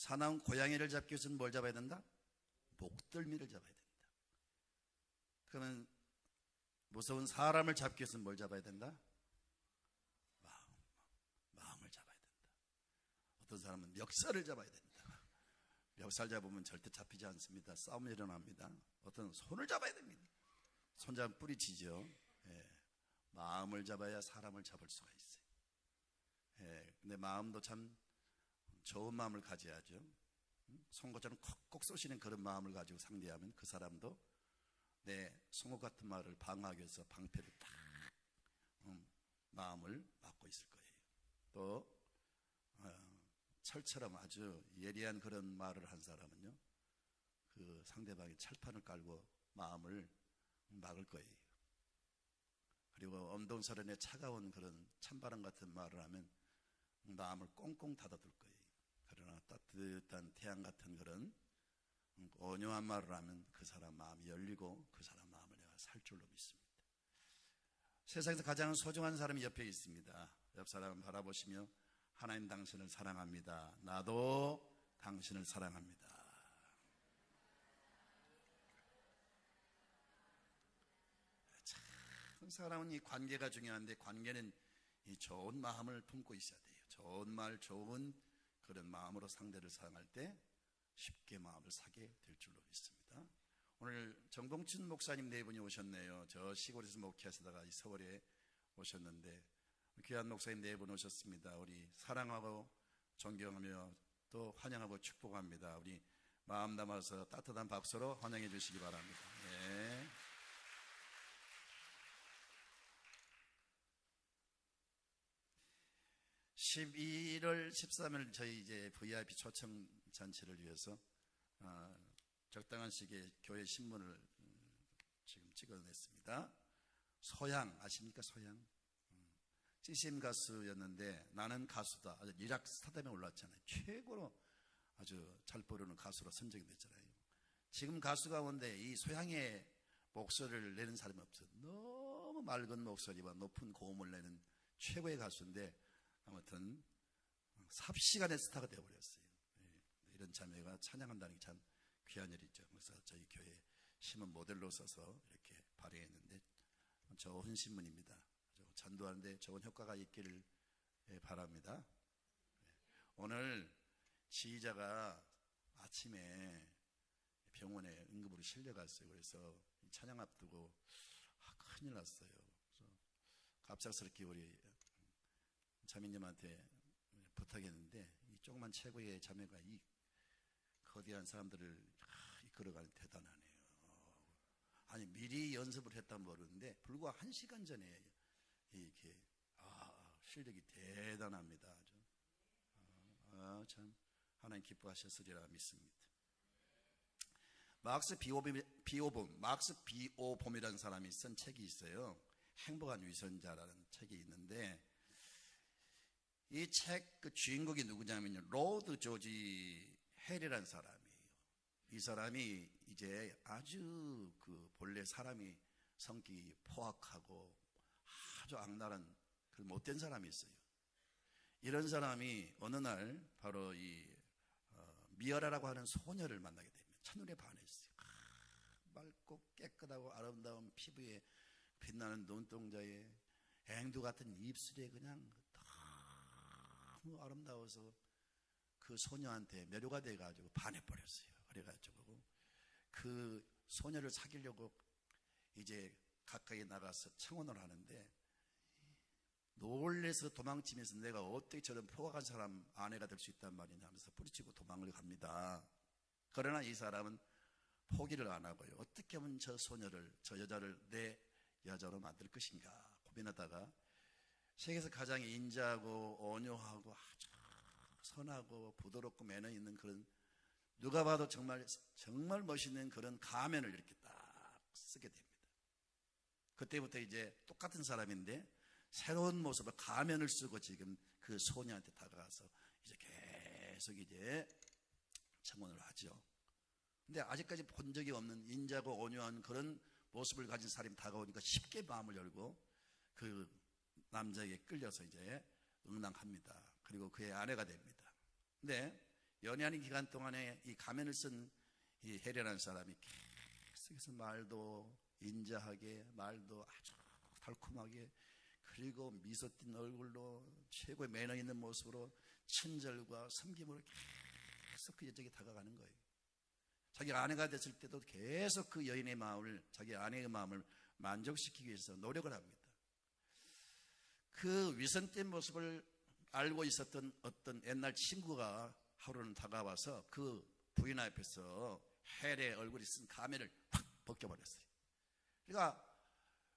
사나운 고양이를 잡기 위해서는 뭘 잡아야 된다? 목덜미를 잡아야 된다. 그러면 무서운 사람을 잡기 위해서는 뭘 잡아야 된다? 마음을 잡아야 된다. 어떤 사람은 멱살을 잡아야 된다. 멱살 잡으면 절대 잡히지 않습니다. 싸움이 일어납니다. 어떤 손을 잡아야 됩니다. 손 잡으면 뿌리치죠. 예. 마음을 잡아야 사람을 잡을 수가 있어요. 예. 근데 마음도 참 좋은 마음을 가져야죠. 송곳처럼 콕콕 쏘시는 그런 마음을 가지고 상대하면 그 사람도 내 송곳 같은 말을 방어하기 위해서 방패를 딱 마음을 막고 있을 거예요. 또 철처럼 아주 예리한 그런 말을 한 사람은요, 그 상대방이 철판을 깔고 마음을 막을 거예요. 그리고 엄동설연의 차가운 그런 찬바람 같은 말을 하면 마음을 꽁꽁 닫아둘 거예요. 그러나 따뜻한 태양 같은 그런 온유한 말을 하면 그 사람 마음이 열리고 그 사람 마음을 내가 살 줄로 믿습니다. 세상에서 가장 소중한 사람이 옆에 있습니다. 옆 사람을 바라보시며 하나님 당신을 사랑합니다. 나도 당신을 사랑합니다. 참 사람은 이 관계가 중요한데 관계는 이 좋은 마음을 품고 있어야 돼요. 좋은 말, 좋은 그런 마음으로 상대를 사랑할 때 쉽게 마음을 사게 될 줄로 믿습니다. 오늘 정봉춘 목사님 네 분이 오셨네요. 저 시골에서 목회하시다가 이 서울에 오셨는데 귀한 목사님 네 분 오셨습니다. 우리 사랑하고 존경하며 또 환영하고 축복합니다. 우리 마음 담아서 따뜻한 박수로 환영해 주시기 바랍니다. 네. (11월 13일) 저희 이제 VIP 초청 잔치를 위해서 적당한 시기에 교회 신문을 지금 찍어냈습니다. 소양 아십니까? 소양 CCM 가수였는데 나는 가수다. 아주 이락 스타덤에 올랐잖아요. 최고로 아주 잘 부르는 가수로 선정이 됐잖아요. 지금 가수 가운데 이 소양의 목소리를 내는 사람이 없어요. 너무 맑은 목소리와 높은 고음을 내는 최고의 가수인데 아무튼 삽시간에 스타가 되어버렸어요. 이런 자매가 찬양한다는 게 참 귀한 일이죠. 그래서 저희 교회 신문 모델로 써서 이렇게 발행했는데 좋은 신문입니다. 전도하는데 좋은 효과가 있기를 바랍니다. 오늘 지휘자가 아침에 병원에 응급으로 실려갔어요. 그래서 찬양 앞두고 큰일 났어요. 그래서 갑작스럽게 우리 자매님한테 부탁했는데 이 조그만 최고의 자매가 이 거대한 사람들을 이끌어가는 대단하네요. 아니 미리 연습을 했다면 모르는데 불과 1시간 전에 이렇게 실력이 대단합니다. 아주 참 하나님 기뻐하셨으리라 믿습니다. 막스 비오봄이라는 사람이 쓴 책이 있어요. 행복한 위선자라는 책이 있는데 이 책 그 주인공이 누구냐면요, 로드 조지 헬이라는 사람이에요. 이 사람이 이제 아주 그 본래 사람이 성격이 포악하고 아주 악랄한 그 못된 사람이 있어요. 이런 사람이 어느 날 바로 이 미어라라고 하는 소녀를 만나게 됩니다. 첫눈에 반했어요. 맑고 깨끗하고 아름다운 피부에 빛나는 눈동자에 앵두 같은 입술에 그냥 너무 아름다워서 그 소녀한테 매료가 돼가지고 반해버렸어요. 그래가지고 그 소녀를 사귀려고 이제 가까이 나가서 청혼을 하는데 놀래서 도망치면서 내가 어떻게 저런 포악한 사람 아내가 될 수 있단 말이냐 하면서 뿌리치고 도망을 갑니다. 그러나 이 사람은 포기를 안 하고요. 어떻게 하면 저 소녀를, 저 여자를 내 여자로 만들 것인가 고민하다가 세계에서 가장 인자하고 온유하고 아주 선하고 부드럽고 매너 있는 그런 누가 봐도 정말 멋있는 그런 가면을 이렇게 딱 쓰게 됩니다. 그때부터 이제 똑같은 사람인데 새로운 모습으로 가면을 쓰고 지금 그 소녀한테 다가가서 이제 계속 이제 청혼을 하죠. 근데 아직까지 본 적이 없는 인자고 온유한 그런 모습을 가진 사람이 다가오니까 쉽게 마음을 열고 그 남자에게 끌려서 이제 응당합니다. 그리고 그의 아내가 됩니다. 근데 연애하는 기간 동안에 이 가면을 쓴 이 헬이라는 사람이 계속해서 말도 인자하게, 말도 아주 달콤하게, 그리고 미소 띤 얼굴로 최고의 매너 있는 모습으로 친절과 섬김으로 계속 그 여자에게 다가가는 거예요. 자기 아내가 됐을 때도 계속 그 여인의 마음을, 자기 아내의 마음을 만족시키기 위해서 노력을 합니다. 그 위선된 모습을 알고 있었던 어떤 옛날 친구가 하루는 다가와서 그 부인 앞에서 헬의 얼굴이 쓴 가면을 확 벗겨버렸어요. 그러니까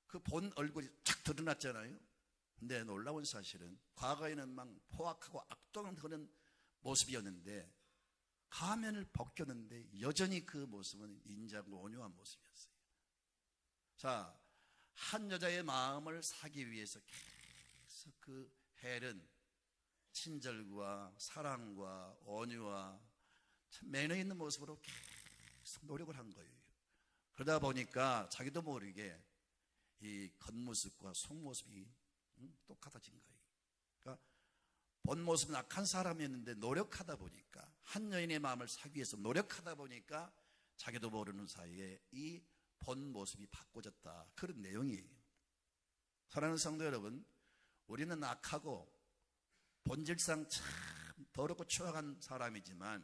그 본 얼굴이 쫙 드러났잖아요. 근데 놀라운 사실은 과거에는 막 포악하고 악동하는 모습이었는데 가면을 벗겼는데 여전히 그 모습은 인자하고 온유한 모습이었어요. 자, 한 여자의 마음을 사기 위해서 계속 그 헬은 친절과 사랑과 온유와 참 매너 있는 모습으로 계속 노력을 한 거예요. 그러다 보니까 자기도 모르게 이 겉모습과 속모습이 똑같아진 거예요. 그러니까 본 모습은 악한 사람이었는데 노력하다 보니까, 한 여인의 마음을 사기 위해서 노력하다 보니까 자기도 모르는 사이에 이 본 모습이 바꿔졌다, 그런 내용이에요. 사랑하는 성도 여러분, 우리는 악하고 본질상 참 더럽고 추악한 사람이지만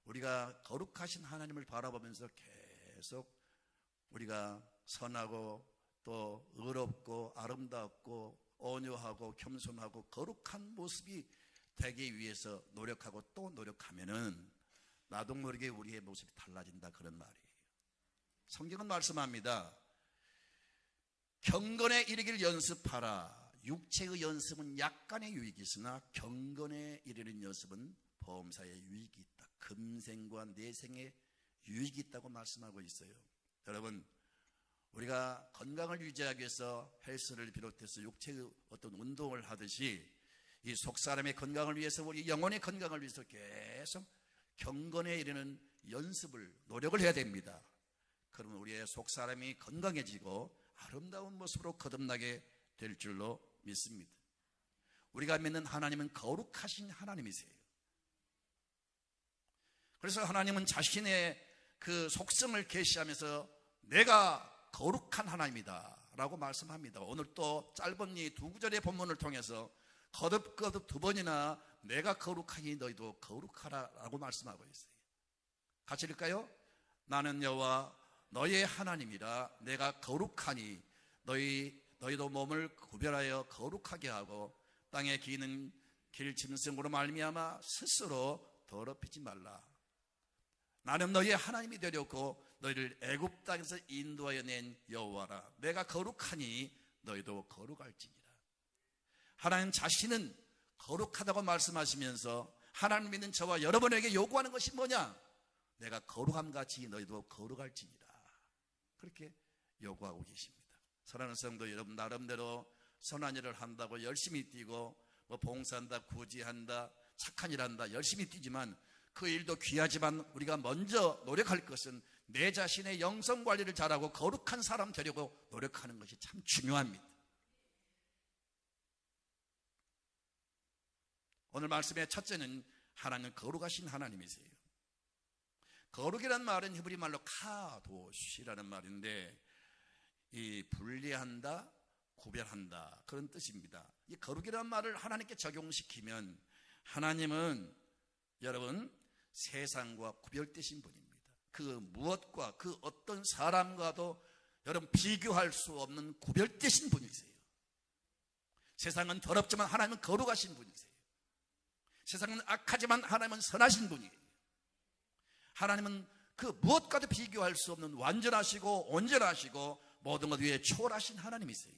우리가 거룩하신 하나님을 바라보면서 계속 우리가 선하고 또 의롭고 아름답고 온유하고 겸손하고 거룩한 모습이 되기 위해서 노력하고 또 노력하면은 나도 모르게 우리의 모습이 달라진다, 그런 말이에요. 성경은 말씀합니다. 경건에 이르기를 연습하라. 육체의 연습은 약간의 유익이 있으나 경건에 이르는 연습은 범사에 유익이 있다. 금생과 내생에 유익이 있다고 말씀하고 있어요. 여러분, 우리가 건강을 유지하기 위해서 헬스를 비롯해서 육체의 어떤 운동을 하듯이 이 속사람의 건강을 위해서, 우리 영혼의 건강을 위해서 계속 경건에 이르는 연습을, 노력을 해야 됩니다. 그러면 우리의 속사람이 건강해지고 아름다운 모습으로 거듭나게 될 줄로 믿습니다. 우리가 믿는 하나님은 거룩하신 하나님이세요. 그래서 하나님은 자신의 그 속성을 계시하면서 내가 거룩한 하나님이다 라고 말씀합니다. 오늘 또 짧은 이 두 구절의 본문을 통해서 거듭거듭 두 번이나 내가 거룩하니 너희도 거룩하라 라고 말씀하고 있어요. 같이 읽을까요? 나는 여호와 너희의 하나님이라. 내가 거룩하니 너희도 몸을 구별하여 거룩하게 하고 땅에 기는 길 짐승으로 말미암아 스스로 더럽히지 말라. 나는 너희의 하나님이 되려고 너희를 애굽 땅에서 인도하여 낸 여호와라. 내가 거룩하니 너희도 거룩할지니라. 하나님 자신은 거룩하다고 말씀하시면서 하나님 믿는 저와 여러분에게 요구하는 것이 뭐냐? 내가 거룩함같이 너희도 거룩할지니라. 그렇게 요구하고 계십니다. 사랑하는 성도 여러분, 나름대로 선한 일을 한다고 열심히 뛰고 뭐 봉사한다, 구제한다, 착한 일 한다 열심히 뛰지만 그 일도 귀하지만 우리가 먼저 노력할 것은 내 자신의 영성 관리를 잘하고 거룩한 사람 되려고 노력하는 것이 참 중요합니다. 오늘 말씀의 첫째는 하나님은 거룩하신 하나님이세요. 거룩이란 말은 히브리 말로 카도시라는 말인데 이 분리한다, 구별한다 그런 뜻입니다. 이 거룩이란 말을 하나님께 적용시키면 하나님은 여러분 세상과 구별되신 분입니다. 그 무엇과 그 어떤 사람과도 여러분 비교할 수 없는 구별되신 분이세요. 세상은 더럽지만 하나님은 거룩하신 분이세요. 세상은 악하지만 하나님은 선하신 분이에요. 하나님은 그 무엇과도 비교할 수 없는 완전하시고 온전하시고 모든 것 위에 초월하신 하나님이세요.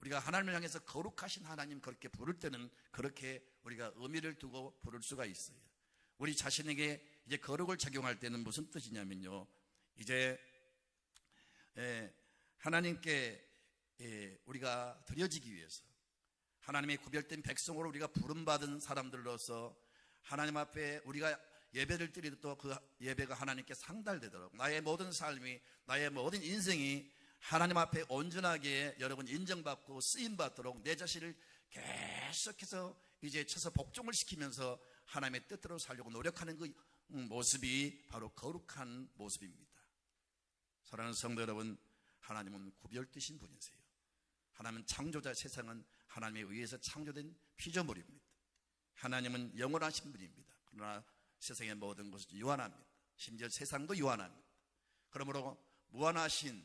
우리가 하나님을 향해서 거룩하신 하나님 그렇게 부를 때는 그렇게 우리가 의미를 두고 부를 수가 있어요. 우리 자신에게 이제 거룩을 적용할 때는 무슨 뜻이냐면요, 이제 하나님께 우리가 드려지기 위해서 하나님의 구별된 백성으로 우리가 부름받은 사람들로서 하나님 앞에 우리가 예배를 드리도 또 그 예배가 하나님께 상달되도록 나의 모든 삶이, 나의 모든 인생이 하나님 앞에 온전하게 여러분 인정받고 쓰임받도록 내 자신을 계속해서 이제 쳐서 복종을 시키면서 하나님의 뜻대로 살려고 노력하는 그 모습이 바로 거룩한 모습입니다. 사랑하는 성도 여러분, 하나님은 구별되신 분이세요. 하나님은 창조자, 세상은 하나님에 의해서 창조된 피조물입니다. 하나님은 영원하신 분입니다. 그러나 세상의 모든 것은 유한합니다. 심지어 세상도 유한합니다. 그러므로 무한하신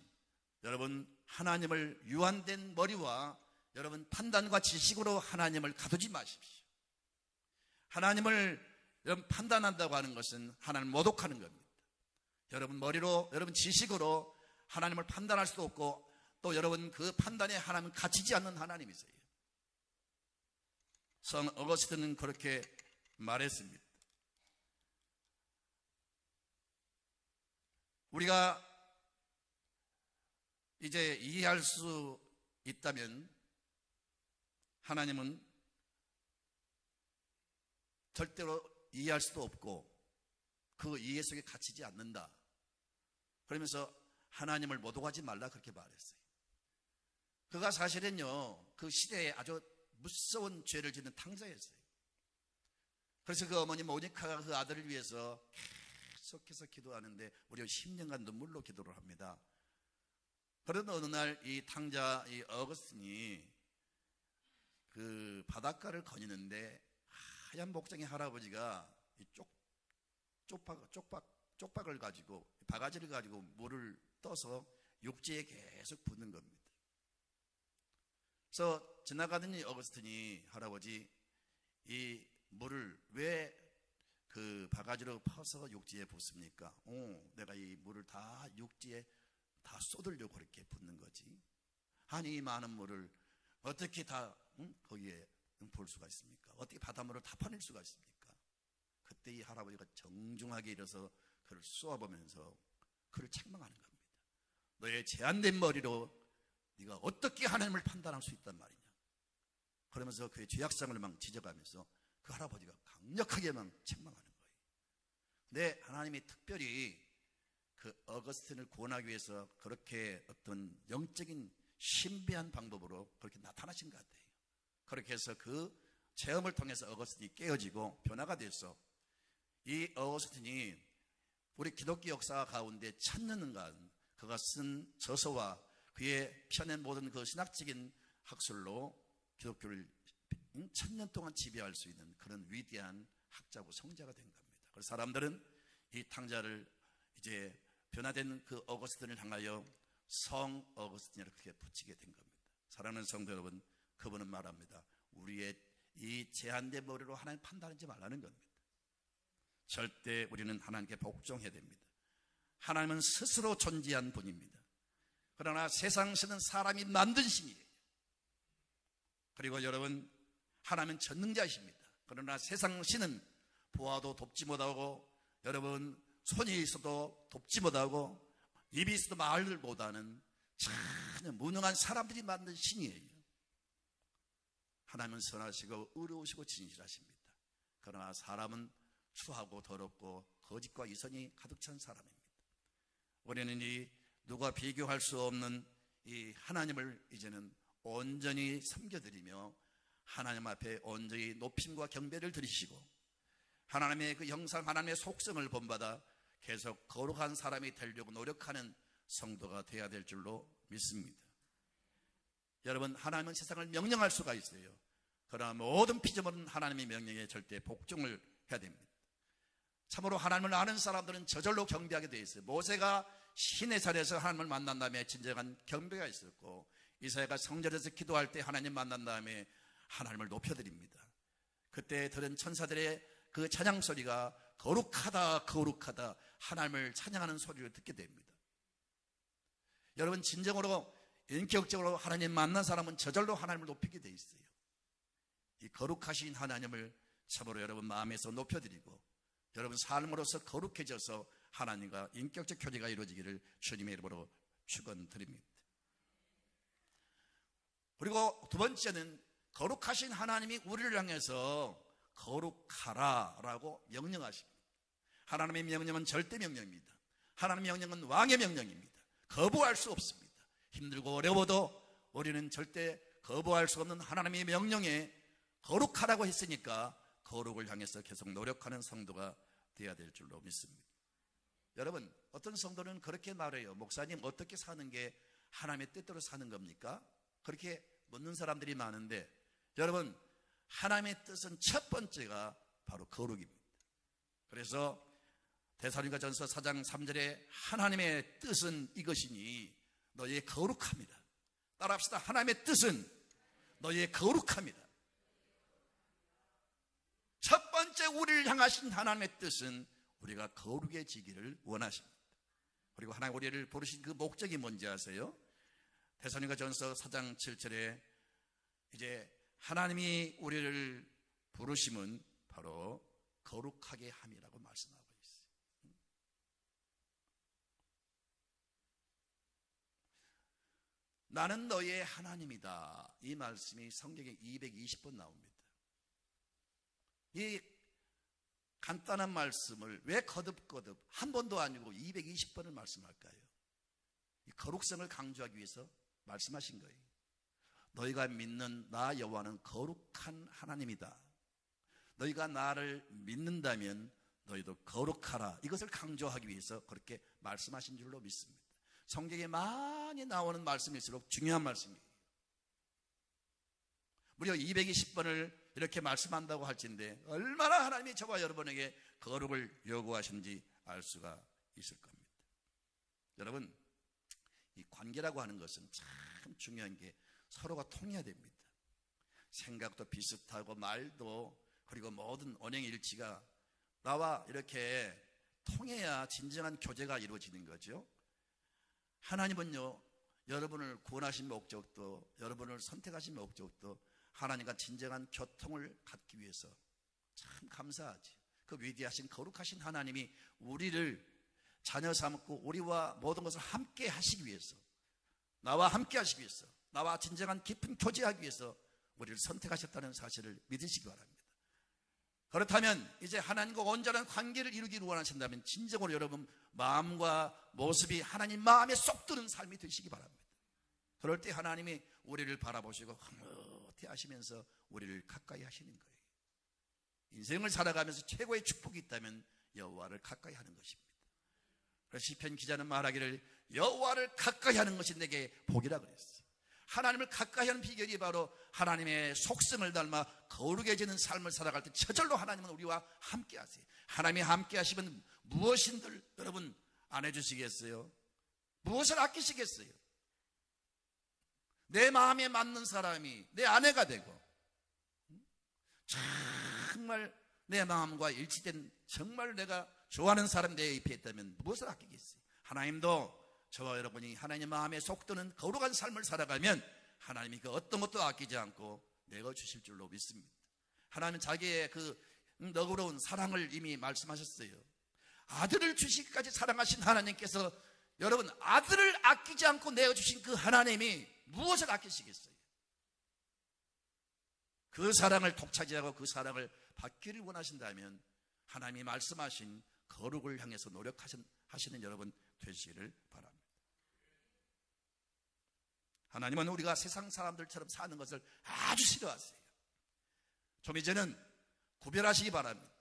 여러분, 하나님을 유한된 머리와 여러분 판단과 지식으로 하나님을 가두지 마십시오. 하나님을 여러분 판단한다고 하는 것은 하나님을 모독하는 겁니다. 여러분 머리로, 여러분 지식으로 하나님을 판단할 수도 없고, 또 여러분 그 판단에 하나님은 갇히지 않는 하나님이세요. 성 어거스틴은 그렇게 말했습니다. 우리가 이제 이해할 수 있다면 하나님은 절대로 이해할 수도 없고 그 이해 속에 갇히지 않는다. 그러면서 하나님을 모독하지 말라 그렇게 말했어요. 그가 사실은요, 그 시대에 아주 무서운 죄를 짓는 탕자였어요. 그래서 그 어머니 모니카가 그 아들을 위해서 계속해서 기도하는데 무려 10년간 눈물로 기도를 합니다. 그러던 어느 날 이 탕자 이 어거스틴이 그 바닷가를 거니는데 하얀 목장의 할아버지가 쪽박을 가지고, 바가지를 가지고 물을 떠서 육지에 계속 붓는 겁니다. 그래서 지나가던 이 어거스틴이, 할아버지, 이 물을 왜 그 바가지로 퍼서 육지에 붓습니까? 내가 이 물을 다 육지에 다 쏟으려고 그렇게 붓는 거지. 아니, 이 많은 물을 어떻게 다 거기에 볼 수가 있습니까? 어떻게 바닷물을 다 퍼낼 수가 있습니까? 그때 이 할아버지가 정중하게 일어서 그를 쏘아보면서 그를 책망하는 겁니다. 너의 제한된 머리로 네가 어떻게 하나님을 판단할 수 있단 말이냐. 그러면서 그의 죄악성을 막 지적하면서 그 할아버지가 강력하게 막 책망하는 거예요. 근데 하나님이 특별히 그 어거스틴을 구원하기 위해서 그렇게 어떤 영적인 신비한 방법으로 그렇게 나타나신 것 같아요. 그렇게 해서 그 체험을 통해서 어거스틴이 깨어지고 변화가 돼서 이 어거스틴이 우리 기독교 역사 가운데 1000년간 그가 쓴 저서와 그의 펴낸 모든 그 신학적인 학술로 기독교를 1000년 동안 지배할 수 있는 그런 위대한 학자고 성자가 된 겁니다. 그래서 사람들은 이 탕자를 이제 변화된 그 어거스틴을 향하여 성 어거스틴이라고 그렇게 붙이게 된 겁니다. 사랑하는 성도 여러분, 그분은 말합니다. 우리의 이 제한된 머리로 하나님 판단하지 말라는 겁니다. 절대 우리는 하나님께 복종해야 됩니다. 하나님은 스스로 존재한 분입니다. 그러나 세상 신은 사람이 만든 신이에요. 그리고 여러분, 하나님은 전능자이십니다. 그러나 세상 신은 보아도 돕지 못하고, 여러분 손이 있어도 돕지 못하고, 입이 있어도 말을 못하는 전혀 무능한 사람들이 만든 신이에요. 하나님은 선하시고 의로우시고 진실하십니다. 그러나 사람은 추하고 더럽고 거짓과 이선이 가득 찬 사람입니다. 우리는 이 누가 비교할 수 없는 이 하나님을 이제는 온전히 섬겨드리며 하나님 앞에 온전히 높임과 경배를 드리시고, 하나님의 그 형상, 하나님의 속성을 본받아 계속 거룩한 사람이 되려고 노력하는 성도가 되어야 될 줄로 믿습니다. 여러분, 하나님은 세상을 명령할 수가 있어요. 그러나 모든 피조물은 하나님의 명령에 절대 복종을 해야 됩니다. 참으로 하나님을 아는 사람들은 저절로 경배하게 되어 있어요. 모세가 시내산에서 하나님을 만난 다음에 진정한 경배가 있었고, 이사야가 성전에서 기도할 때 하나님 만난 다음에 하나님을 높여드립니다. 그때 들은 천사들의 그 찬양 소리가 거룩하다 거룩하다 하나님을 찬양하는 소리를 듣게 됩니다. 여러분, 진정으로 인격적으로 하나님 만난 사람은 저절로 하나님을 높이게 돼 있어요. 이 거룩하신 하나님을 참으로 여러분 마음에서 높여드리고, 여러분 삶으로서 거룩해져서 하나님과 인격적 교제가 이루어지기를 주님의 이름으로 축원드립니다. 그리고 두 번째는 거룩하신 하나님이 우리를 향해서 거룩하라라고 명령하십니다. 하나님의 명령은 절대 명령입니다. 하나님의 명령은 왕의 명령입니다. 거부할 수 없습니다. 힘들고 어려워도 우리는 절대 거부할 수 없는 하나님의 명령에 거룩하라고 했으니까 거룩을 향해서 계속 노력하는 성도가 되어야 될 줄로 믿습니다. 여러분, 어떤 성도는 그렇게 말해요. 목사님, 어떻게 사는 게 하나님의 뜻대로 사는 겁니까? 그렇게 묻는 사람들이 많은데, 여러분, 하나님의 뜻은 첫 번째가 바로 거룩입니다. 그래서 데살로니가전서 4장 3절에 하나님의 뜻은 이것이니 너희의 거룩합니다. 따라합시다. 하나님의 뜻은 너희의 거룩합니다. 첫 번째 우리를 향하신 하나님의 뜻은 우리가 거룩해지기를 원하십니다. 그리고 하나님 우리를 부르신 그 목적이 뭔지 아세요? 데살로니가전서 4장 7절에 이제 하나님이 우리를 부르심은 바로 거룩하게 함이라고 말씀하고 있어요. 나는 너의 하나님이다. 이 말씀이 성경에 220번 나옵니다. 이 간단한 말씀을 왜 거듭거듭 한 번도 아니고 220번을 말씀할까요? 이 거룩성을 강조하기 위해서 말씀하신 거예요. 너희가 믿는 나 여호와는 거룩한 하나님이다. 너희가 나를 믿는다면 너희도 거룩하라. 이것을 강조하기 위해서 그렇게 말씀하신 줄로 믿습니다. 성경에 많이 나오는 말씀일수록 중요한 말씀이에요. 무려 220번을 이렇게 말씀한다고 할진데 얼마나 하나님이 저와 여러분에게 거룩을 요구하시는지 알 수가 있을 겁니다. 여러분, 이 관계라고 하는 것은 참 중요한 게 서로가 통해야 됩니다. 생각도 비슷하고 말도 그리고 모든 언행일치가 나와 이렇게 통해야 진정한 교제가 이루어지는 거죠. 하나님은요, 여러분을 구원하신 목적도 여러분을 선택하신 목적도 하나님과 진정한 교통을 갖기 위해서 참 감사하지. 그 위대하신 거룩하신 하나님이 우리를 자녀 삼고 우리와 모든 것을 함께 하시기 위해서, 나와 함께 하시기 위해서, 나와 진정한 깊은 교제하기 위해서 우리를 선택하셨다는 사실을 믿으시기 바랍니다. 그렇다면 이제 하나님과 온전한 관계를 이루기를 원하신다면 진정으로 여러분 마음과 모습이 하나님 마음에 쏙 드는 삶이 되시기 바랍니다. 그럴 때 하나님이 우리를 바라보시고 흐뭇해 하시면서 우리를 가까이 하시는 거예요. 인생을 살아가면서 최고의 축복이 있다면 여호와를 가까이 하는 것입니다. 그래서 시편 기자는 말하기를 여호와를 가까이 하는 것이 내게 복이라 그랬어요. 하나님을 가까이 하는 비결이 바로 하나님의 속성을 닮아 거룩해지는 삶을 살아갈 때 저절로 하나님은 우리와 함께 하세요. 하나님이 함께 하시면 무엇인들 여러분 안 해주시겠어요? 무엇을 아끼시겠어요? 내 마음에 맞는 사람이 내 아내가 되고 정말 내 마음과 일치된 정말 내가 좋아하는 사람 내 옆에 있다면 무엇을 아끼겠어요? 하나님도 저와 여러분이 하나님 마음에 속드는 거룩한 삶을 살아가면 하나님이 그 어떤 것도 아끼지 않고 내가 주실 줄로 믿습니다. 하나님은 자기의 그 너그러운 사랑을 이미 말씀하셨어요. 아들을 주시기까지 사랑하신 하나님께서 여러분 아들을 아끼지 않고 내어주신 그 하나님이 무엇을 아끼시겠어요? 그 사랑을 독차지하고 그 사랑을 받기를 원하신다면 하나님이 말씀하신 거룩을 향해서 노력하시는 여러분 되시기를 바랍니다. 하나님은 우리가 세상 사람들처럼 사는 것을 아주 싫어하세요. 좀 이제는 구별하시기 바랍니다.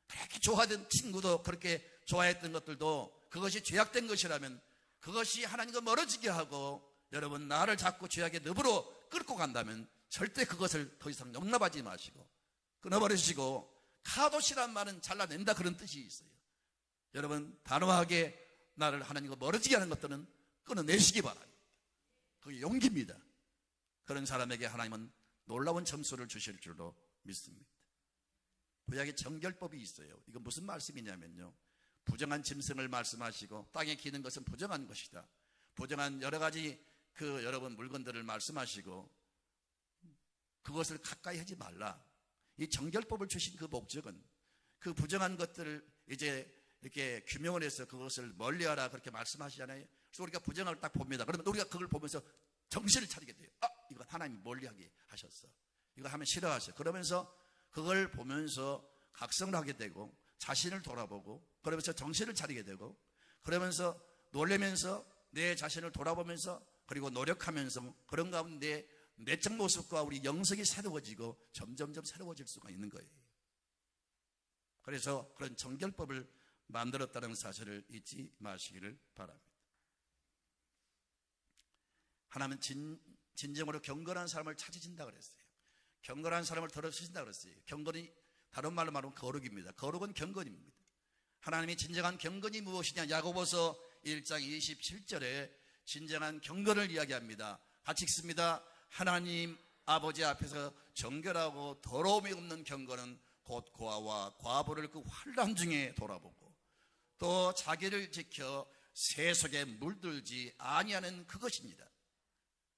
그렇게 좋아하던 친구도 그렇게 좋아했던 것들도 그것이 죄악된 것이라면 그것이 하나님과 멀어지게 하고 여러분 나를 자꾸 죄악의 늪으로 끌고 간다면 절대 그것을 더 이상 용납하지 마시고 끊어버리시고, 카도시란 말은 잘라낸다 그런 뜻이 있어요. 여러분 단호하게 나를 하나님과 멀어지게 하는 것들은 끊어내시기 바랍니다. 그게 용기입니다. 그런 사람에게 하나님은 놀라운 점수를 주실 줄로 믿습니다. 구약에 정결법이 있어요. 이건 무슨 말씀이냐면요, 부정한 짐승을 말씀하시고 땅에 기는 것은 부정한 것이다, 부정한 여러 가지 그 여러분 물건들을 말씀하시고 그것을 가까이 하지 말라. 이 정결법을 주신 그 목적은 그 부정한 것들을 이제 이렇게 규명을 해서 그것을 멀리하라 그렇게 말씀하시잖아요. 그래서 우리가 부정을 딱 봅니다. 그러면 우리가 그걸 보면서 정신을 차리게 돼요. 아, 이건 하나님이 멀리하게 하셨어, 이거 하면 싫어하셔. 그러면서 그걸 보면서 각성을 하게 되고 자신을 돌아보고 그러면서 정신을 차리게 되고 그러면서 놀라면서 내 자신을 돌아보면서 그리고 노력하면서 그런 가운데 내적 모습과 우리 영성이 새로워지고 점점점 새로워질 수가 있는 거예요. 그래서 그런 정결법을 만들었다는 사실을 잊지 마시기를 바랍니다. 하나님은 진정으로 경건한 사람을 찾으신다 그랬어요. 경건한 사람을 들어주신다 그랬어요. 경건이 다른 말로 말하면 거룩입니다. 거룩은 경건입니다. 하나님이 진정한 경건이 무엇이냐? 야고보서 1장 27절에 진정한 경건을 이야기합니다. 같이 읽습니다. 하나님 아버지 앞에서 정결하고 더러움이 없는 경건은 곧 고아와 과부를 그 환난 중에 돌아보고 또 자기를 지켜 세속에 물들지 아니하는 그것입니다.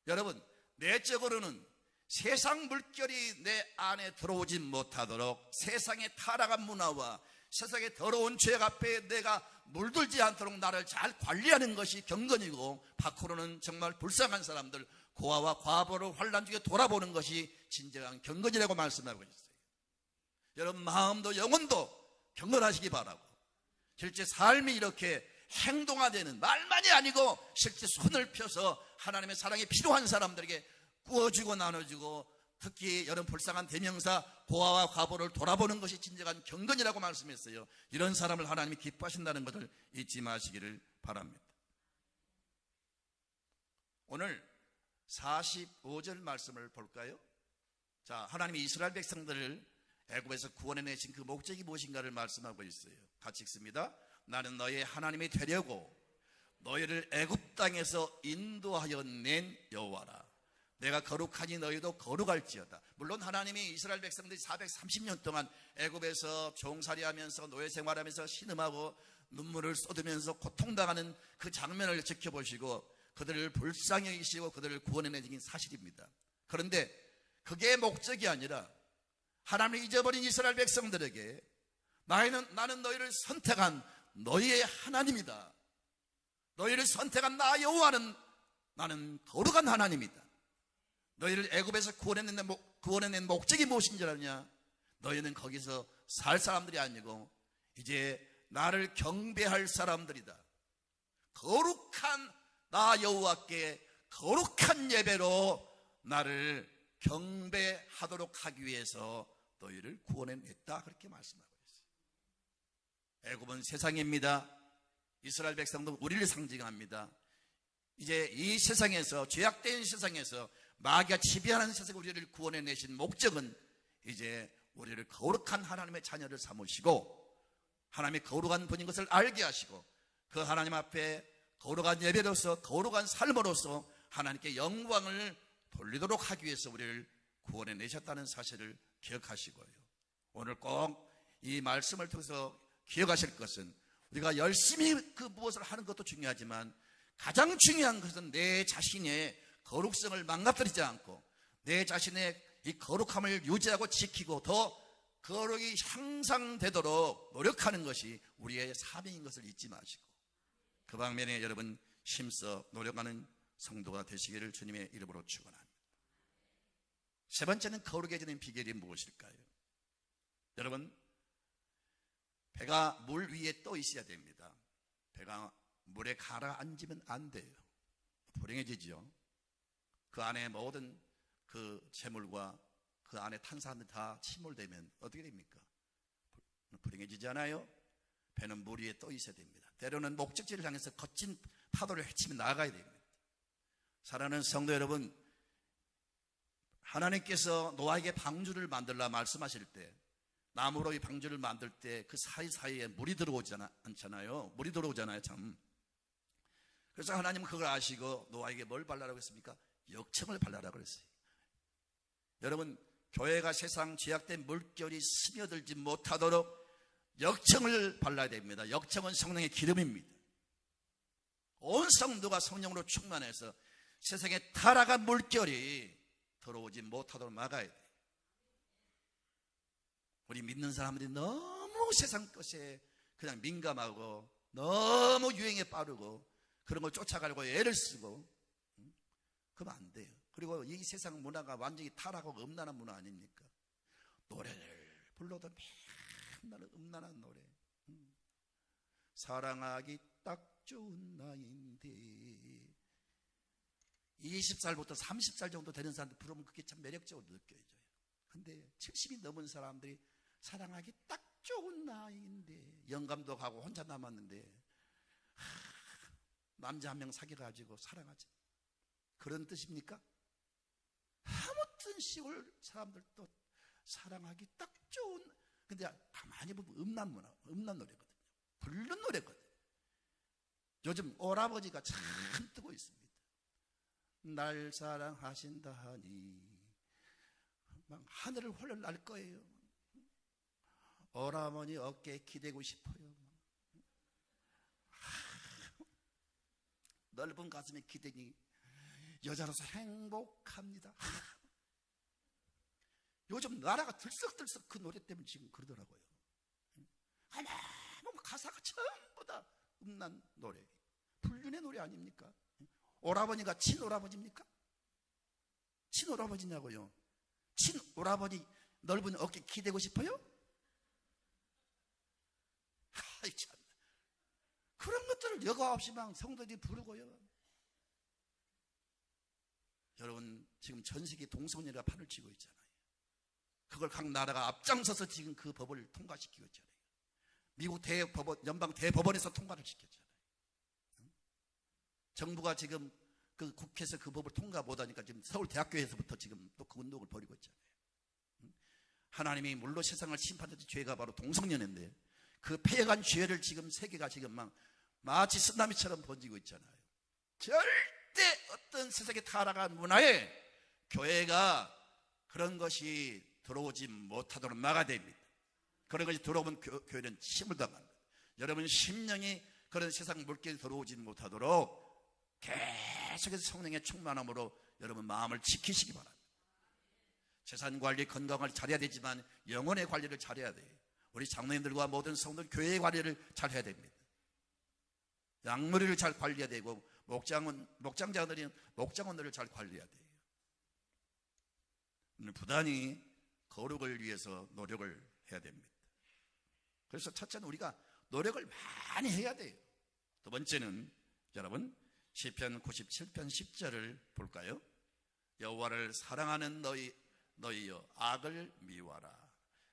여러분, 내적으로는 세상 물결이 내 안에 들어오지 못하도록 세상의 타락한 문화와 세상의 더러운 죄악 앞에 내가 물들지 않도록 나를 잘 관리하는 것이 경건이고, 밖으로는 정말 불쌍한 사람들, 고아와 과부를 환난 중에 돌아보는 것이 진정한 경건이라고 말씀하고 있어요. 여러분, 마음도 영혼도 경건하시기 바라고, 실제 삶이 이렇게 행동화되는, 말만이 아니고 실제 손을 펴서 하나님의 사랑이 필요한 사람들에게 구워주고 나눠주고, 특히 여러분 불쌍한 대명사 고아와 과부를 돌아보는 것이 진정한 경건이라고 말씀했어요. 이런 사람을 하나님이 기뻐하신다는 것을 잊지 마시기를 바랍니다. 오늘 45절 말씀을 볼까요? 자, 하나님이 이스라엘 백성들을 애굽에서 구원해내신 그 목적이 무엇인가를 말씀하고 있어요. 같이 읽습니다. 나는 너의 하나님이 되려고 너희를 애굽 땅에서 인도하여 낸 여호와라. 내가 거룩하니 너희도 거룩할지어다. 물론 하나님이 이스라엘 백성들이 430년 동안 애굽에서 종살이하면서 노예 생활하면서 신음하고 눈물을 쏟으면서 고통당하는 그 장면을 지켜보시고 그들을 불쌍히 여기시고 그들을 구원해내신 사실입니다. 그런데 그게 목적이 아니라 하나님이 잊어버린 이스라엘 백성들에게 나는 너희를 선택한 너희의 하나님이다. 너희를 선택한 나 여호와는 나는 거룩한 하나님이다. 너희를 애굽에서 구원해낸 목적이 무엇인 줄 아냐? 너희는 거기서 살 사람들이 아니고 이제 나를 경배할 사람들이다. 거룩한 나 여호와께 거룩한 예배로 나를 경배하도록 하기 위해서 너희를 구원해냈다. 그렇게 말씀하고 있어요. 애굽은 세상입니다. 이스라엘 백성도 우리를 상징합니다. 이제 이 세상에서, 죄악된 세상에서, 마귀가 지배하는 세상에 우리를 구원해내신 목적은 이제 우리를 거룩한 하나님의 자녀를 삼으시고 하나님의 거룩한 분인 것을 알게 하시고 그 하나님 앞에 거룩한 예배로서, 거룩한 삶으로서 하나님께 영광을 돌리도록 하기 위해서 우리를 구원해내셨다는 사실을 기억하시고요. 오늘 꼭 이 말씀을 통해서 기억하실 것은, 우리가 열심히 그 무엇을 하는 것도 중요하지만 가장 중요한 것은 내 자신의 거룩성을 망가뜨리지 않고 내 자신의 이 거룩함을 유지하고 지키고 더 거룩이 향상되도록 노력하는 것이 우리의 사명인 것을 잊지 마시고 그 방면에 여러분 힘써 노력하는 성도가 되시기를 주님의 이름으로 축원합니다. 세 번째는 거룩해지는 비결이 무엇일까요? 여러분, 배가 물 위에 떠 있어야 됩니다. 배가 물에 가라앉으면 안 돼요. 불행해지죠. 그 안에 모든 그 재물과 그 안에 탄산이 다 침몰되면 어떻게 됩니까? 불행해지지 않아요? 배는 물 위에 떠 있어야 됩니다. 때로는 목적지를 향해서 거친 파도를 헤치며 나아가야 됩니다. 사랑하는 성도 여러분, 하나님께서 노아에게 방주를 만들라 말씀하실 때, 나무로 이 방주를 만들 때 그 사이사이에 물이 들어오지 않잖아요. 물이 들어오잖아요, 참. 그래서 하나님은 그걸 아시고 노아에게 뭘 발라라고 했습니까? 역청을 발라라고 했어요. 여러분, 교회가 세상 죄악된 물결이 스며들지 못하도록 역청을 발라야 됩니다. 역청은 성령의 기름입니다. 온 성도가 성령으로 충만해서 세상에 타락한 물결이 들어오지 못하도록 막아야 돼요. 우리 믿는 사람들이 너무 세상 것에 그냥 민감하고 너무 유행에 빠르고 그런 걸 쫓아가려고 애를 쓰고 그러면 안 돼요. 그리고 이 세상 문화가 완전히 타락하고 음란한 문화 아닙니까? 노래를 불러도 맨날 음란한 노래. 사랑하기 딱 좋은 나이인데 20살부터 30살 정도 되는 사람들 부르면 그게 참 매력적으로 느껴져요. 근데 70이 넘은 사람들이 사랑하기 딱 좋은 나이인데, 영감도 가고 혼자 남았는데 남자 한 명 사귀어가지고 사랑하지. 그런 뜻입니까? 아무튼 시골 사람들도 사랑하기 딱 좋은, 근데 가만히 보면 음란 노래거든요. 불른 노래거든요. 요즘 오라버지가 참 뜨고 있습니다. 날 사랑하신다 하니 막 하늘을 홀려 날 거예요. 오라버니 어깨에 기대고 싶어요. 넓은 가슴에 기대니 여자로서 행복합니다. 요즘 나라가 들썩들썩 그 노래 때문에 지금 그러더라고요. 너무 가사가 전부 다 음란 노래, 불륜의 노래 아닙니까? 오라버니가 친오라버지입니까? 친오라버지냐고요. 친오라버니 넓은 어깨 기대고 싶어요? 아이 참, 그런 것들을 여과 없이 막 성도들이 부르고요. 여러분, 지금 전 세계 동성애가 판을 치고 있잖아요. 그걸 각 나라가 앞장서서 지금 그 법을 통과시키고 있잖아요. 미국 연방 대법원에서 통과를 시켰잖아요. 정부가 지금 그 국회에서 그 법을 통과 못하니까 지금 서울대학교에서부터 지금 또 그 운동을 벌이고 있잖아요. 하나님이 물로 세상을 심판한 죄가 바로 동성연애인데, 그 폐해간 죄를 지금 세계가 지금 막 마치 쓰나미처럼 번지고 있잖아요. 절대 어떤 세상의 타락한 문화에 교회가 그런 것이 들어오지 못하도록 막아야 됩니다. 그런 것이 들어오면 교회는 침을 당합니다. 여러분 심령이 그런 세상 물길에 들어오지 못하도록 계속해서 성령의 충만함으로 여러분 마음을 지키시기 바랍니다. 재산 관리, 건강을 잘해야 되지만 영혼의 관리를 잘해야 돼요. 우리 장로님들과 모든 성도들 교회의 관리를 잘해야 됩니다. 양머리를 잘 관리해야 되고, 목장자들이 목장원들을 잘 관리해야 돼요. 부단히 거룩을 위해서 노력을 해야 됩니다. 그래서 첫째는 우리가 노력을 많이 해야 돼요. 두 번째는 여러분 시편 97편 10절을 볼까요? 여호와를 사랑하는 너희여 악을 미워하라.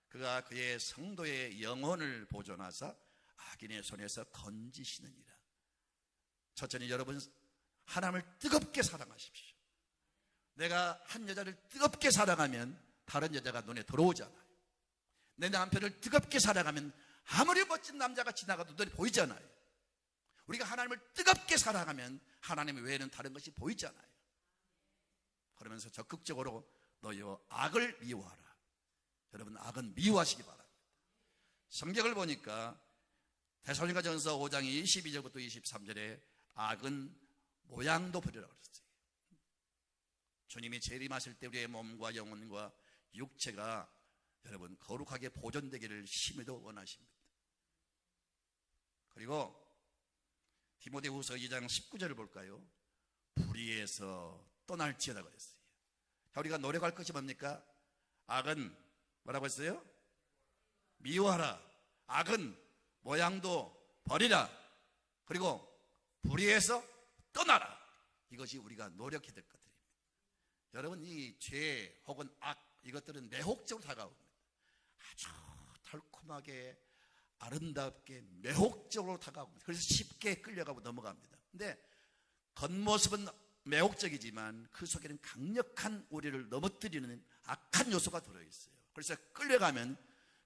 그가 그의 성도의 영혼을 보존하사 악인의 손에서 건지시느니라. 첫째는 여러분 하나님을 뜨겁게 사랑하십시오. 내가 한 여자를 뜨겁게 사랑하면 다른 여자가 눈에 들어오잖아요. 내 남편을 뜨겁게 사랑하면 아무리 멋진 남자가 지나가도 눈에 보이잖아요. 우리가 하나님을 뜨겁게 사랑하면 하나님 외에는 다른 것이 보이잖아요. 그러면서 적극적으로 너희여 악을 미워하라. 여러분 악은 미워하시기 바랍니다. 성경을 보니까 데살로니가전서 5장 22절부터 23절에 악은 모양도 버리라고 그랬어요. 주님이 재림하실 때 우리의 몸과 영혼과 육체가 여러분 거룩하게 보존되기를 심히도 원하십니다. 그리고 디모데후서 2장 19절을 볼까요? 불의에서 떠날지어다 그랬어요. 자, 우리가 노력할 것이 뭡니까? 악은 뭐라고 했어요? 미워하라. 악은 모양도 버리라. 그리고 불의에서 떠나라. 이것이 우리가 노력해야 될 것들입니다. 여러분 이 죄 혹은 악 이것들은 매혹적으로 다가옵니다. 아주 달콤하게 아름답게 매혹적으로 다가옵니다. 그래서 쉽게 끌려가고 넘어갑니다. 근데 겉모습은 매혹적이지만 그 속에는 강력한 우리를 넘어뜨리는 악한 요소가 들어있어요. 그래서 끌려가면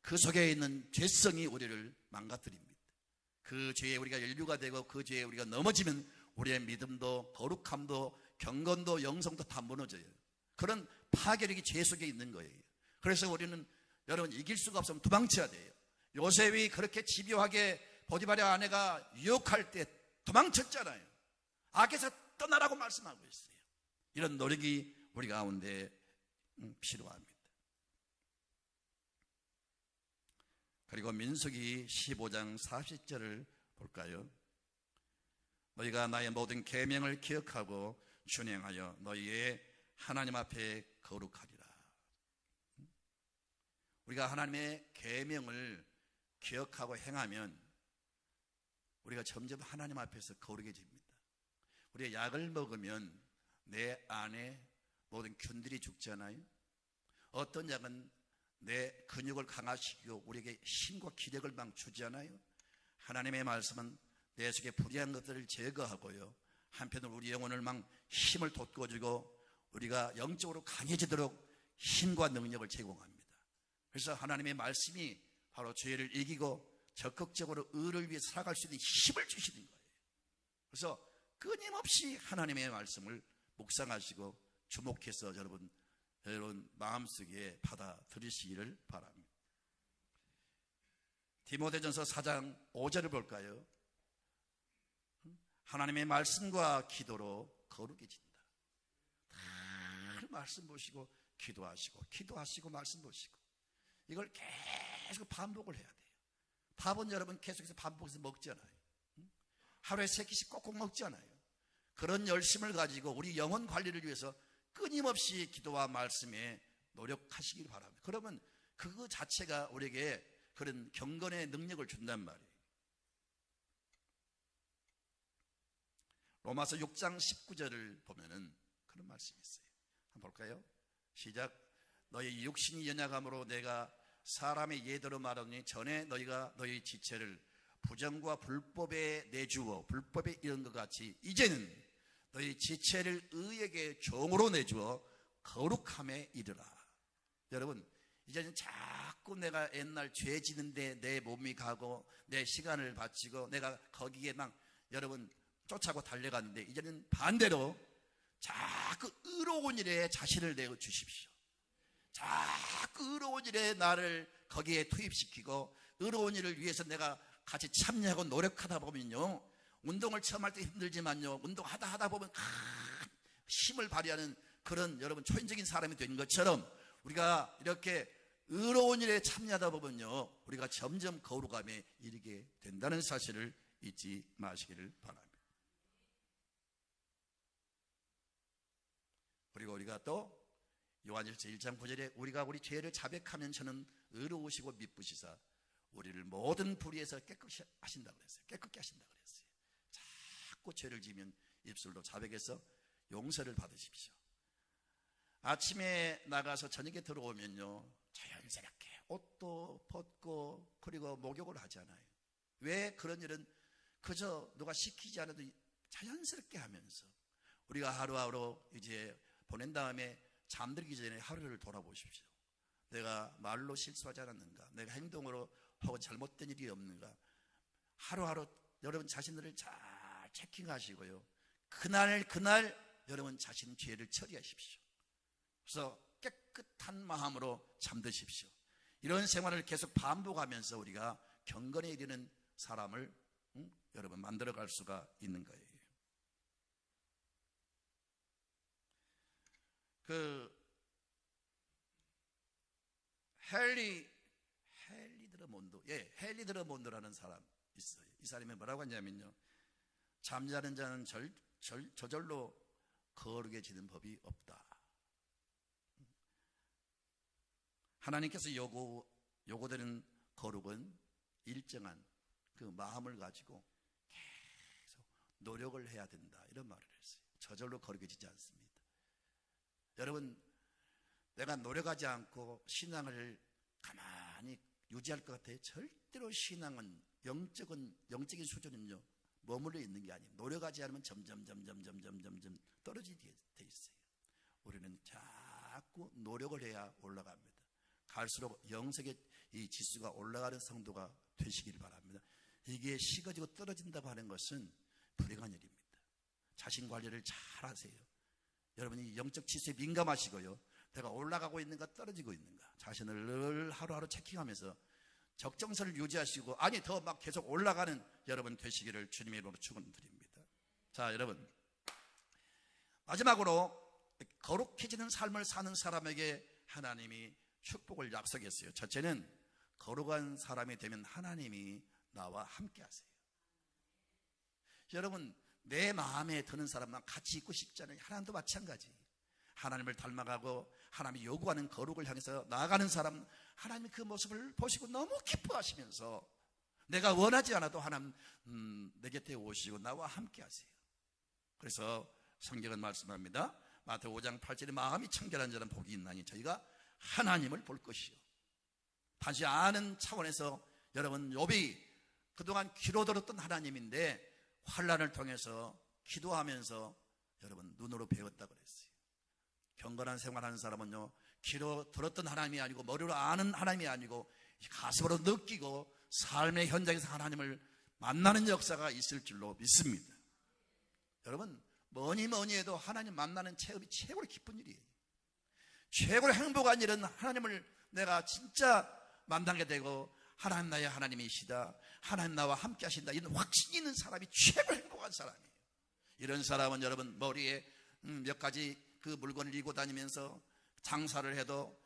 그 속에 있는 죄성이 우리를 망가뜨립니다. 그 죄에 우리가 연루가 되고 그 죄에 우리가 넘어지면 우리의 믿음도 거룩함도 경건도 영성도 다 무너져요. 그런 파괴력이 죄 속에 있는 거예요. 그래서 우리는 여러분 이길 수가 없으면 도망쳐야 돼요. 요셉이 그렇게 집요하게 보디발의 아내가 유혹할 때 도망쳤잖아요. 악에서 떠나라고 말씀하고 있어요. 이런 노력이 우리 가운데 필요합니다. 그리고 민수기 15장 40절을 볼까요? 너희가 나의 모든 계명을 기억하고 준행하여 너희의 하나님 앞에 거룩하리라. 우리가 하나님의 계명을 기억하고 행하면 우리가 점점 하나님 앞에서 거룩해집니다. 우리가 약을 먹으면 내 안에 모든 균들이 죽잖아요. 어떤 약은 내 근육을 강화시키고 우리에게 힘과 기력을 막 주잖아요. 하나님의 말씀은 내 속에 불의한 것들을 제거하고요, 한편으로 우리 영혼을 막 힘을 돋궈주고 우리가 영적으로 강해지도록 힘과 능력을 제공합니다. 그래서 하나님의 말씀이 바로 죄를 이기고 적극적으로 의를 위해 살아갈 수 있는 힘을 주시는 거예요. 그래서 끊임없이 하나님의 말씀을 묵상하시고 주목해서 여러분 마음속에 받아들이시기를 바랍니다. 디모데전서 4장 5절을 볼까요? 하나님의 말씀과 기도로 거룩해진다. 늘 말씀 보시고 기도하시고 말씀 보시고, 이걸 계속 반복을 해야 돼요. 밥은 여러분 계속해서 반복해서 먹잖아요. 하루에 3끼씩 꼭꼭 먹잖아요. 그런 열심을 가지고 우리 영혼 관리를 위해서 끊임없이 기도와 말씀에 노력하시길 바랍니다. 그러면 그거 자체가 우리에게 그런 경건의 능력을 준단 말이에요. 로마서 6장 19절을 보면은 그런 말씀이 있어요. 한번 볼까요? 시작. 너희 육신이 연약함으로 내가 사람의 예대로 말하니 전에 너희가 너희 지체를 부정과 불법에 내주어 불법에 이른 것 같이 이제는 너희 지체를 의에게 종으로 내주어 거룩함에 이르라. 여러분, 이제는 자꾸 내가 옛날 죄 지는데 내 몸이 가고 내 시간을 바치고 내가 거기에 막 여러분 쫓아고 달려갔는데, 이제는 반대로 자꾸 의로운 일에 자신을 내어 주십시오. 자꾸 의로운 일에 나를 거기에 투입시키고 의로운 일을 위해서 내가 같이 참여하고 노력하다 보면요, 운동을 처음 할 때 힘들지만요, 운동하다 보면 힘을 발휘하는 그런 여러분 초인적인 사람이 되는 것처럼 우리가 이렇게 의로운 일에 참여하다 보면요, 우리가 점점 거룩함에 이르게 된다는 사실을 잊지 마시기를 바랍니다. 그리고 우리가 또 요한일서 1장 9절에 우리가 우리 죄를 자백하면 저는 의로우시고 미쁘시사 우리를 모든 불의에서 깨끗이 하신다고 그랬어요. 깨끗게 하신다고 그랬어요. 자꾸 죄를 지으면 입술로 자백해서 용서를 받으십시오. 아침에 나가서 저녁에 들어오면요, 자연스럽게 옷도 벗고 그리고 목욕을 하잖아요. 왜? 그런 일은 그저 누가 시키지 않아도 자연스럽게 하면서 우리가 하루하루 이제 보낸 다음에 잠들기 전에 하루를 돌아보십시오. 내가 말로 실수하지 않았는가? 내가 행동으로 혹은 잘못된 일이 없는가? 하루하루 여러분 자신들을 잘 체킹하시고요, 그날 여러분 자신 죄를 처리하십시오. 그래서 깨끗한 마음으로 잠드십시오. 이런 생활을 계속 반복하면서 우리가 경건에 이르는 사람을 여러분 만들어갈 수가 있는 거예요. 헨리 드러몬드라는 사람 있어요. 이 사람이 뭐라고 하냐면요, 잠자는 자는 저절로 거룩해지는 법이 없다. 하나님께서 요구되는 거룩은 일정한 그 마음을 가지고 계속 노력을 해야 된다, 이런 말을 했어요. 저절로 거룩해지지 않습니다. 여러분, 내가 노력하지 않고 신앙을 가만히 유지할 것 같아요? 절대로 신앙은 영적인 수준은요 머물러 있는 게 아니에요. 노력하지 않으면 점점 떨어지게 돼 있어요. 우리는 자꾸 노력을 해야 올라갑니다. 갈수록 영적의 이 지수가 올라가는 성도가 되시기를 바랍니다. 이게 식어지고 떨어진다고 하는 것은 불행한 일입니다. 자신 관리를 잘 하세요. 여러분이 영적 지수에 민감하시고요, 내가 올라가고 있는가 떨어지고 있는가 자신을 늘 하루하루 체킹하면서 적정선을 유지하시고, 아니 더 막 계속 올라가는 여러분 되시기를 주님의 이름으로 축원드립니다. 자, 여러분, 마지막으로 거룩해지는 삶을 사는 사람에게 하나님이 축복을 약속했어요. 첫째는 거룩한 사람이 되면 하나님이 나와 함께 하세요. 여러분, 내 마음에 드는 사람만 같이 있고 싶잖아요. 하나님도 마찬가지. 하나님을 닮아가고 하나님이 요구하는 거룩을 향해서 나아가는 사람, 하나님이 그 모습을 보시고 너무 기뻐하시면서 내가 원하지 않아도 하나님 내 곁에 오시고 나와 함께 하세요. 그래서 성경은 말씀합니다. 마태복음 5장 8절에 마음이 청결한 자는 복이 있나니 저희가 하나님을 볼 것이요. 다시 아는 차원에서 여러분, 욥이 그동안 귀로 들었던 하나님인데 환난을 통해서 기도하면서 여러분 눈으로 배웠다고 그랬어요. 경건한 생활하는 사람은요, 귀로 들었던 하나님이 아니고 머리로 아는 하나님이 아니고 가슴으로 느끼고 삶의 현장에서 하나님을 만나는 역사가 있을 줄로 믿습니다. 여러분, 뭐니 해도 하나님 만나는 체험이 최고로 기쁜 일이에요. 최고로 행복한 일은 하나님을 내가 진짜 만나게 되고 하나님 나의 하나님이시다, 하나님 나와 함께 하신다, 이런 확신이 있는 사람이 최고로 행복한 사람이에요. 이런 사람은 여러분 머리에 몇 가지 그 물건을 이고 다니면서 장사를 해도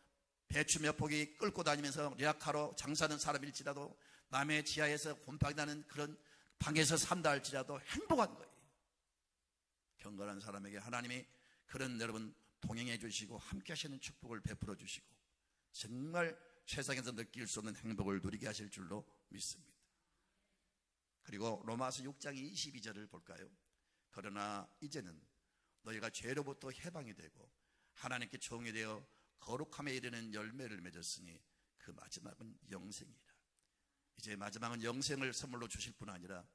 배추 몇 포기 끌고 다니면서 리아카로 장사하는 사람일지라도 남의 지하에서 곰팡이 나는 그런 방에서 산다 할지라도 행복한 거예요. 경건한 사람에게 하나님이 그런 여러분 동행해 주시고 함께 하시는 축복을 베풀어 주시고 정말 세상에서 느낄 수 없는 행복을 누리게 하실 줄로 믿습니다. 그리고 로마서 6장 22절을 볼까요? 그러나 이제는 너희가 죄로부터 해방이 되고 하나님께 종이 되어 거룩함에 이르는 열매를 맺었으니 그 마지막은 영생이라. 이제 마지막은 영생을 선물로 주실 뿐 아니라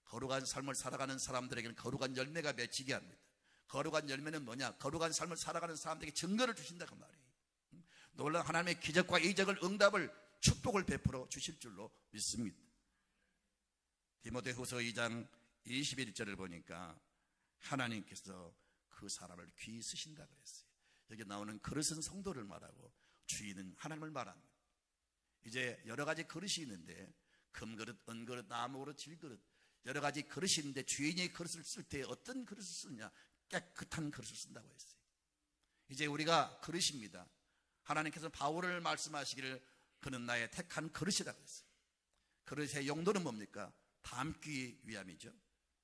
거룩한 삶을 살아가는 사람들에게는 거룩한 열매가 맺히게 합니다. 거룩한 열매는 뭐냐? 거룩한 삶을 살아가는 사람들에게 증거를 주신다 그 말이에요. 놀라운 하나님의 기적과 이적을, 응답을, 축복을 베풀어 주실 줄로 믿습니다. 디모데후서 2장 21절을 보니까 하나님께서 그 사람을 귀히 쓰신다 그랬어요. 여기 나오는 그릇은 성도를 말하고 주인은 하나님을 말합니다. 이제 여러 가지 그릇이 있는데 금그릇, 은그릇, 나무그릇, 질그릇 여러 가지 그릇이 있는데 주인이 그릇을 쓸 때 어떤 그릇을 쓰느냐? 깨끗한 그릇을 쓴다고 했어요. 이제 우리가 그릇입니다. 하나님께서 바울을 말씀하시기를 그는 나의 택한 그릇이라고 했어요. 그릇의 용도는 뭡니까? 담기 위함이죠.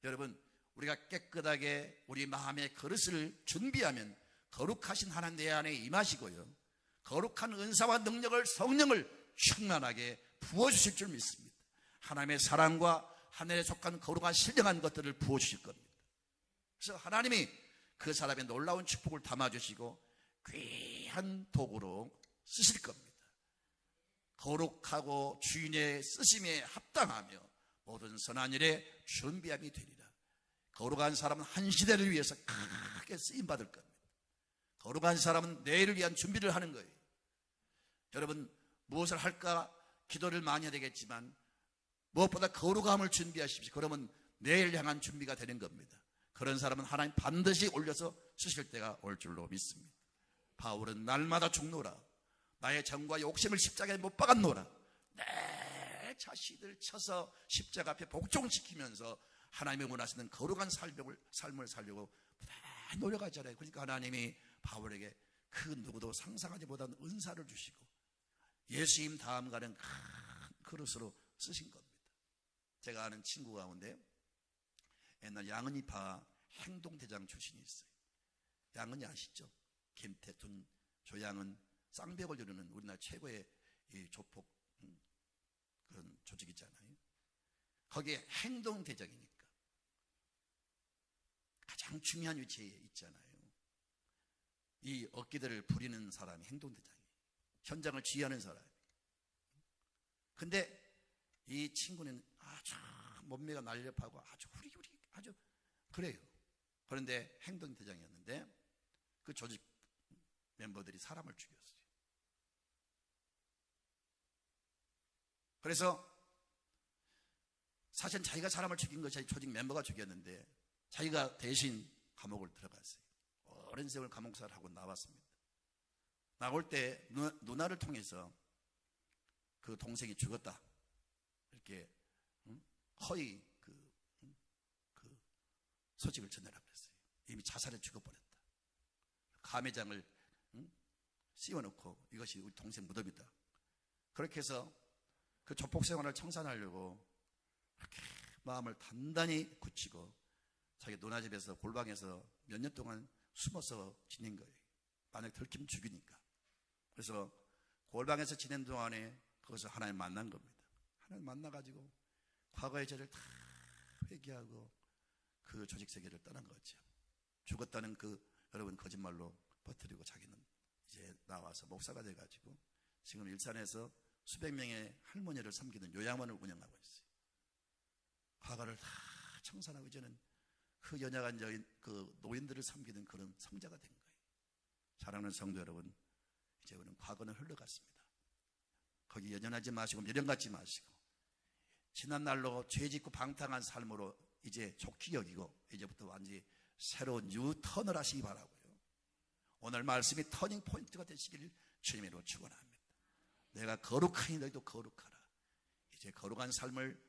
여러분, 우리가 깨끗하게 우리 마음의 그릇을 준비하면 거룩하신 하나님 내 안에 임하시고요, 거룩한 은사와 능력을, 성령을 충만하게 부어주실 줄 믿습니다. 하나님의 사랑과 하늘에 속한 거룩한 신령한 것들을 부어주실 겁니다. 그래서 하나님이 그 사람의 놀라운 축복을 담아주시고 귀한 도구로 쓰실 겁니다. 거룩하고 주인의 쓰심에 합당하며 모든 선한 일에 준비함이 되리라. 거룩한 사람은 한 시대를 위해서 크게 쓰임받을 겁니다. 거룩한 사람은 내일을 위한 준비를 하는 거예요. 여러분, 무엇을 할까 기도를 많이 해야 되겠지만 무엇보다 거룩함을 준비하십시오. 그러면 내일 향한 준비가 되는 겁니다. 그런 사람은 하나님 반드시 올려서 쓰실 때가 올 줄로 믿습니다. 바울은 날마다 죽노라, 나의 정과 욕심을 십자가에 못 박았노라, 내 자식을 쳐서 십자가 앞에 복종시키면서 하나님의 원하시는 거룩한 삶을 살려고 노력하잖아요. 그러니까 하나님이 바울에게 그 누구도 상상하지 못한 은사를 주시고 예수님 다음 가는 큰 그릇으로 쓰신 겁니다. 제가 아는 친구 가운데 옛날 양은이파 행동대장 출신이 있어요. 양은이 아시죠? 김태훈, 조양은, 쌍벽을 이루는 우리나라 최고의 이 조폭 그런 조직이잖아요. 거기에 행동대장이니까 가장 중요한 위치에 있잖아요. 이 어깨들을 부리는 사람이 행동대장이에요. 현장을 지휘하는 사람. 근데 이 친구는 아주 몸매가 날렵하고 아주 후리후리 아주 그래요. 그런데 행동대장이었는데 그 조직 멤버들이 사람을 죽였어요. 그래서 사실 자기가 사람을 죽인 것이 조직 멤버가 죽였는데 자기가 대신 감옥을 들어갔어요. 오랜 세월 감옥살을 하고 나왔습니다. 나올 때 누나를 통해서 그 동생이 죽었다 이렇게 허위 그 소식을 전해라 그랬어요. 이미 자살해 죽어버렸다. 가매장을 씌워놓고 이것이 우리 동생 무덤이다. 그렇게 해서 그 조폭 생활을 청산하려고 그렇게 마음을 단단히 굳히고 자기 누나 집에서 골방에서 몇 년 동안 숨어서 지낸 거예요. 만약 들키면 죽이니까. 그래서 골방에서 지낸 동안에 거기서 하나님 만난 겁니다. 하나님 만나가지고 과거의 죄를 다 회개하고 그 조직 세계를 떠난 거죠. 죽었다는 그 여러분 거짓말로 퍼뜨리고 자기는 이제 나와서 목사가 돼가지고 지금 일산에서 수백 명의 할머니를 섬기는 요양원을 운영하고 있어요. 과거를 다 청산하고 이제는 그 연약한 그 노인들을 섬기는 그런 성자가 된 거예요. 사랑하는 성도 여러분, 이제 우리는 과거는 흘러갔습니다. 거기 연연하지 마시고 미련 갖지 마시고 지난 날로 죄짓고 방탕한 삶으로 이제 좋게 여기고 이제부터 완전히 새로운 뉴턴을 하시기 바라고요. 오늘 말씀이 터닝 포인트가 되시길 주님으로 축원합니다. 내가 거룩하니 너희도 거룩하라. 이제 거룩한 삶을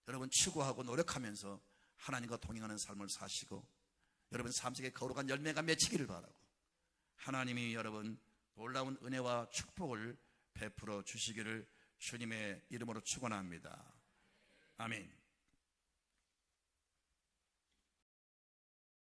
여러분 추구하고 노력하면서 하나님과 동행하는 삶을 사시고 여러분 삶 속에 거룩한 열매가 맺히기를 바라고 하나님이 여러분 놀라운 은혜와 축복을 베풀어 주시기를 주님의 이름으로 축원합니다. 아멘.